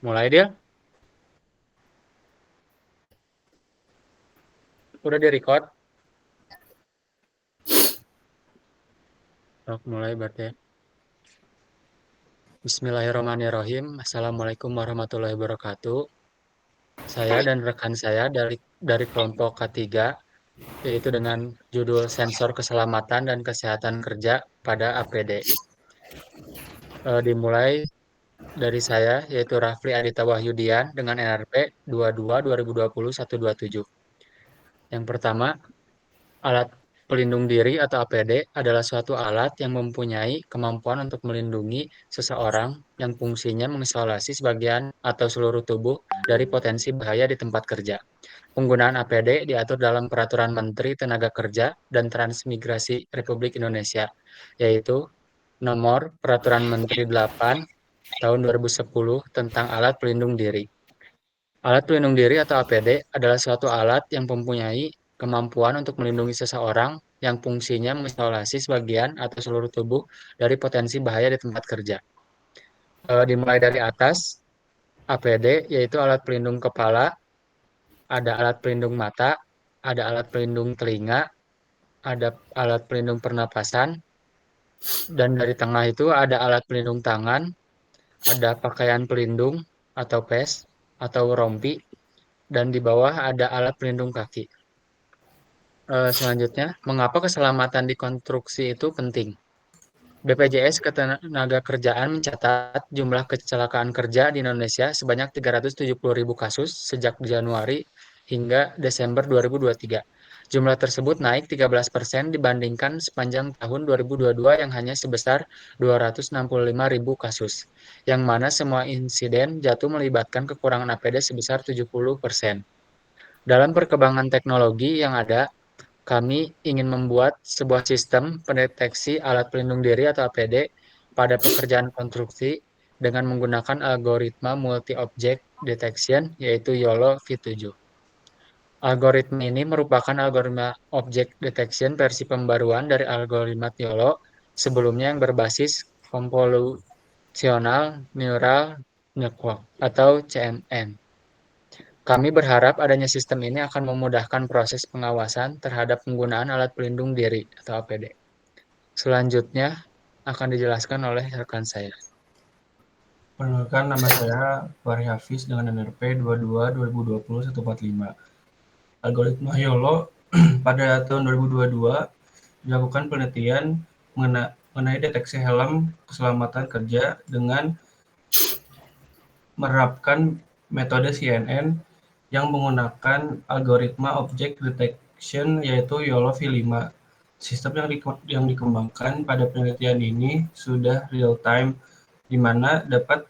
Mulai dia? Udah di record? Oh, mulai berarti ya. Bismillahirrahmanirrahim. Assalamualaikum warahmatullahi wabarakatuh. Saya dan rekan saya dari kelompok K3, yaitu dengan judul Sensor Keselamatan dan Kesehatan Kerja pada APD. Dimulai dari saya, yaitu Rafli Adita Wahyudian dengan NRP 22 2020 127. Yang pertama, alat pelindung diri atau APD adalah suatu alat yang mempunyai kemampuan untuk melindungi seseorang yang fungsinya mengisolasi sebagian atau seluruh tubuh dari potensi bahaya di tempat kerja. Penggunaan APD diatur dalam Peraturan Menteri Tenaga Kerja dan Transmigrasi Republik Indonesia, yaitu Nomor Peraturan Menteri 8 Tahun 2010 tentang Alat Pelindung Diri. Alat pelindung diri atau APD adalah suatu alat yang mempunyai kemampuan untuk melindungi seseorang yang fungsinya mengisolasi sebagian atau seluruh tubuh dari potensi bahaya di tempat kerja. Dimulai dari atas, APD yaitu alat pelindung kepala, ada alat pelindung mata, ada alat pelindung telinga, ada alat pelindung pernapasan, dan dari tengah itu ada alat pelindung tangan, ada pakaian pelindung atau pes atau rompi, dan di bawah ada alat pelindung kaki. Selanjutnya, mengapa keselamatan di konstruksi itu penting? BPJS Ketenagakerjaan mencatat jumlah kecelakaan kerja di Indonesia sebanyak 370.000 kasus sejak Januari hingga Desember 2023. Jumlah tersebut naik 13% dibandingkan sepanjang tahun 2022 yang hanya sebesar 265.000 kasus, yang mana semua insiden jatuh melibatkan kekurangan APD sebesar 70%. Dalam perkembangan teknologi yang ada, kami ingin membuat sebuah sistem pendeteksi alat pelindung diri atau APD pada pekerjaan konstruksi dengan menggunakan algoritma multi-object detection yaitu YOLO V7. Algoritma ini merupakan algoritma object detection versi pembaruan dari algoritma YOLO sebelumnya yang berbasis Convolutional Neural Network atau CNN. Kami berharap adanya sistem ini akan memudahkan proses pengawasan terhadap penggunaan alat pelindung diri atau APD. Selanjutnya akan dijelaskan oleh rekan saya. Perkenalkan, nama saya Fahri Hafiz dengan NRP 22 2020 145. Algoritma YOLO pada tahun 2022 dilakukan penelitian mengenai deteksi helm keselamatan kerja dengan menerapkan metode CNN yang menggunakan algoritma object detection yaitu YOLO V5. Sistem yang dikembangkan pada penelitian ini sudah real time, di mana dapat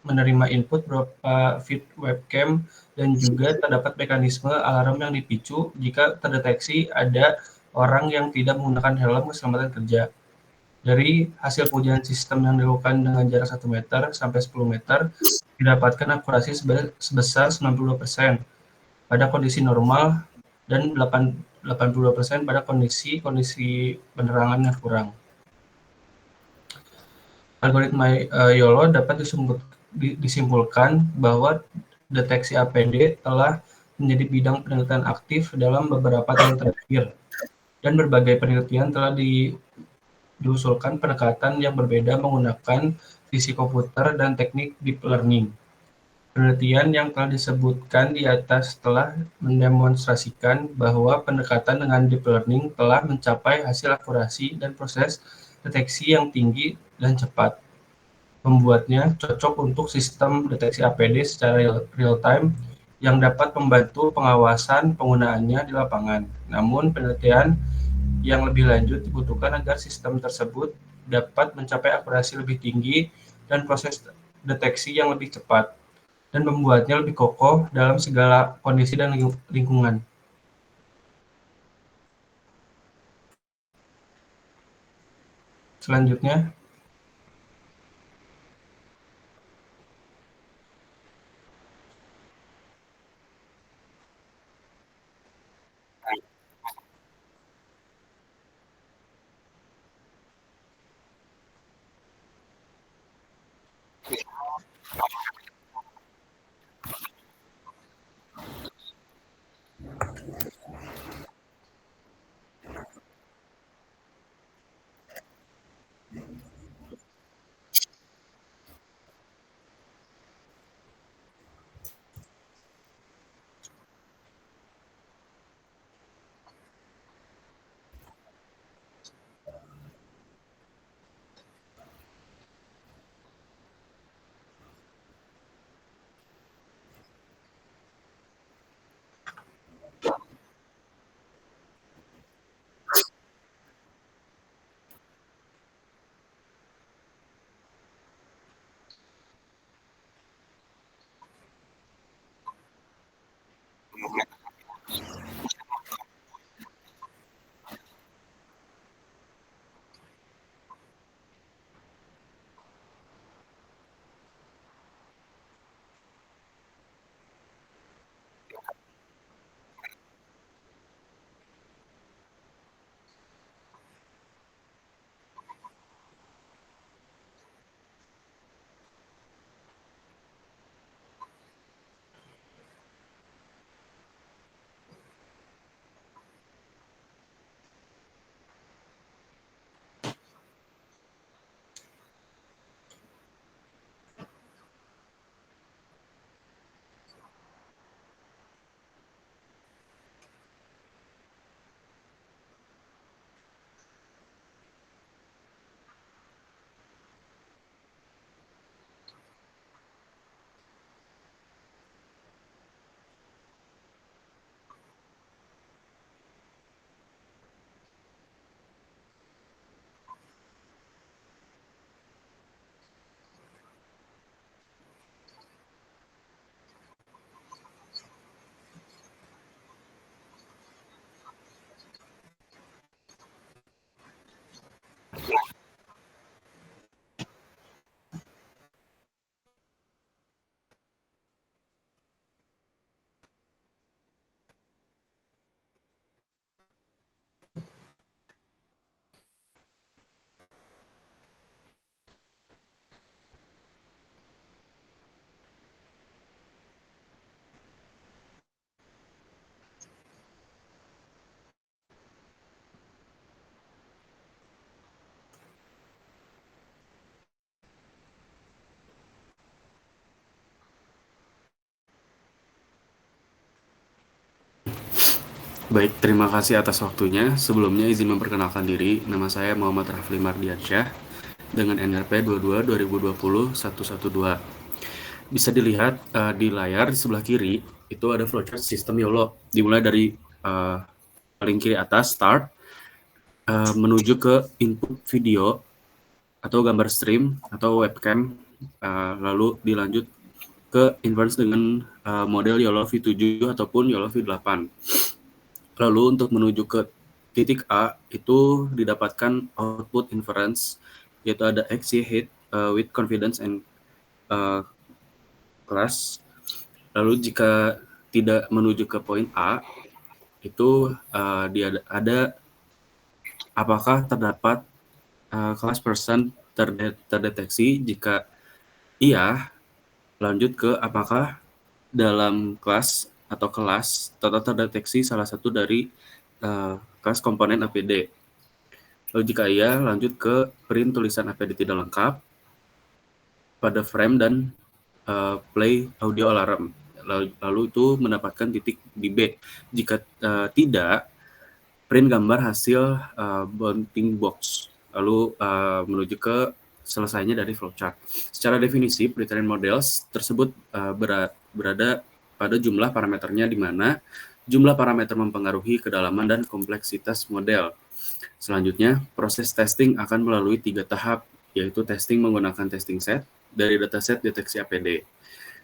menerima input berupa feed webcam dan juga terdapat mekanisme alarm yang dipicu jika terdeteksi ada orang yang tidak menggunakan helm keselamatan kerja. Dari hasil pengujian sistem yang dilakukan dengan jarak 1 meter sampai 10 meter, didapatkan akurasi sebesar 92% pada kondisi normal dan 82% pada kondisi penerangan yang kurang. Algoritma YOLO dapat disimpulkan bahwa deteksi APD telah menjadi bidang penelitian aktif dalam beberapa tahun terakhir, dan berbagai penelitian telah diusulkan pendekatan yang berbeda menggunakan visi komputer dan teknik deep learning. Penelitian yang telah disebutkan di atas telah mendemonstrasikan bahwa pendekatan dengan deep learning telah mencapai hasil akurasi dan proses deteksi yang tinggi dan cepat, membuatnya cocok untuk sistem deteksi APD secara real-time yang dapat membantu pengawasan penggunaannya di lapangan. Namun, penelitian yang lebih lanjut dibutuhkan agar sistem tersebut dapat mencapai akurasi lebih tinggi dan proses deteksi yang lebih cepat, dan membuatnya lebih kokoh dalam segala kondisi dan lingkungan. Selanjutnya, Baik, terima kasih atas waktunya. Sebelumnya izin memperkenalkan diri, nama saya Muhammad Rafli Mardiansyah dengan NRP 22 2020 112. Bisa dilihat di layar di sebelah kiri, itu ada flowchart sistem YOLO. Dimulai dari paling kiri atas, start, menuju ke input video atau gambar stream atau webcam, lalu dilanjut ke inverse dengan model YOLO V7 ataupun YOLO V8. Lalu untuk menuju ke titik A itu didapatkan output inference, yaitu ada XY hit with confidence and class. Lalu jika tidak menuju ke poin A, itu dia ada apakah terdapat class person terdeteksi. Jika iya, lanjut ke apakah dalam kelas atau kelas terdeteksi salah satu dari kelas komponen APD. Lalu jika iya, lanjut ke print tulisan APD tidak lengkap pada frame dan play audio alarm. Lalu itu mendapatkan titik di B. Jika tidak, print gambar hasil bounding box. Lalu menuju ke selesainya dari flowchart. Secara definisi, pretrained models tersebut berada pada jumlah parameternya, di mana jumlah parameter mempengaruhi kedalaman dan kompleksitas model. Selanjutnya, proses testing akan melalui 3 tahap, yaitu testing menggunakan testing set dari dataset deteksi APD,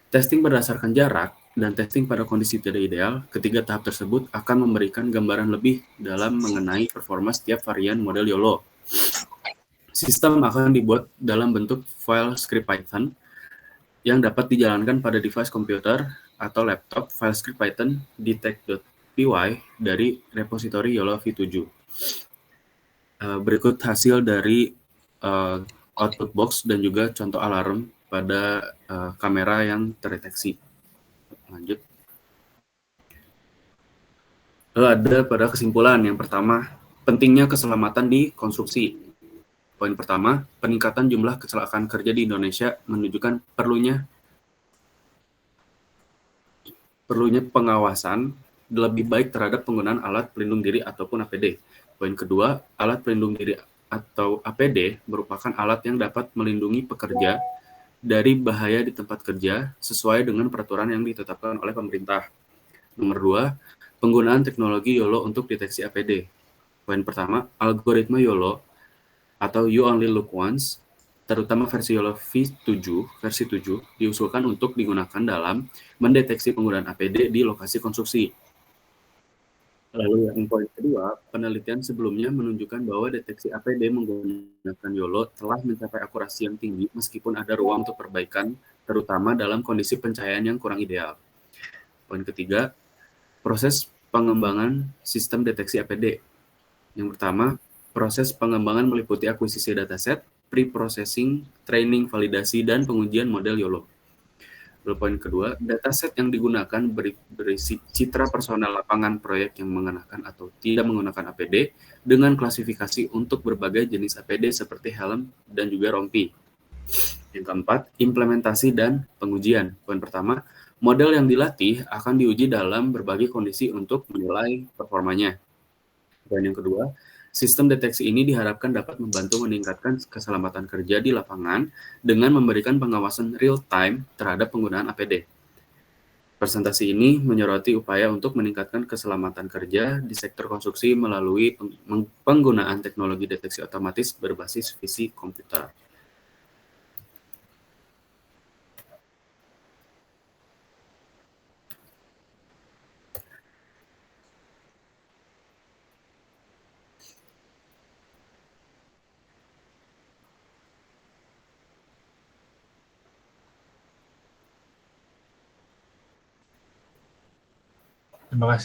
testing berdasarkan jarak, dan testing pada kondisi tidak ideal. Ketiga tahap tersebut akan memberikan gambaran lebih dalam mengenai performa setiap varian model YOLO. Sistem akan dibuat dalam bentuk file script Python yang dapat dijalankan pada device komputer atau laptop. File script Python detect.py dari repositori YOLO V7. Berikut hasil dari output box dan juga contoh alarm pada kamera yang terdeteksi. Lanjut. Lalu ada pada kesimpulan yang pertama, pentingnya keselamatan di konstruksi. Poin pertama, peningkatan jumlah kecelakaan kerja di Indonesia menunjukkan perlunya pengawasan lebih baik terhadap penggunaan alat pelindung diri ataupun APD. Poin kedua, alat pelindung diri atau APD merupakan alat yang dapat melindungi pekerja dari bahaya di tempat kerja sesuai dengan peraturan yang ditetapkan oleh pemerintah. Nomor dua, penggunaan teknologi YOLO untuk deteksi APD. Poin pertama, algoritma YOLO atau You Only Look Once, terutama versi YOLO versi 7, diusulkan untuk digunakan dalam mendeteksi penggunaan APD di lokasi konstruksi. Lalu yang poin kedua, penelitian sebelumnya menunjukkan bahwa deteksi APD menggunakan YOLO telah mencapai akurasi yang tinggi meskipun ada ruang untuk perbaikan, terutama dalam kondisi pencahayaan yang kurang ideal. Poin ketiga, proses pengembangan sistem deteksi APD. Yang pertama, proses pengembangan meliputi akuisisi dataset, pre-processing, training, validasi, dan pengujian model YOLO. Lalu poin kedua, dataset yang digunakan berisi citra personel lapangan proyek yang mengenakan atau tidak menggunakan APD dengan klasifikasi untuk berbagai jenis APD seperti helm dan juga rompi. Yang keempat, implementasi dan pengujian. Poin pertama, model yang dilatih akan diuji dalam berbagai kondisi untuk menilai performanya. Poin yang kedua, sistem deteksi ini diharapkan dapat membantu meningkatkan keselamatan kerja di lapangan dengan memberikan pengawasan real-time terhadap penggunaan APD. Presentasi ini menyoroti upaya untuk meningkatkan keselamatan kerja di sektor konstruksi melalui penggunaan teknologi deteksi otomatis berbasis visi komputer. Terima kasih.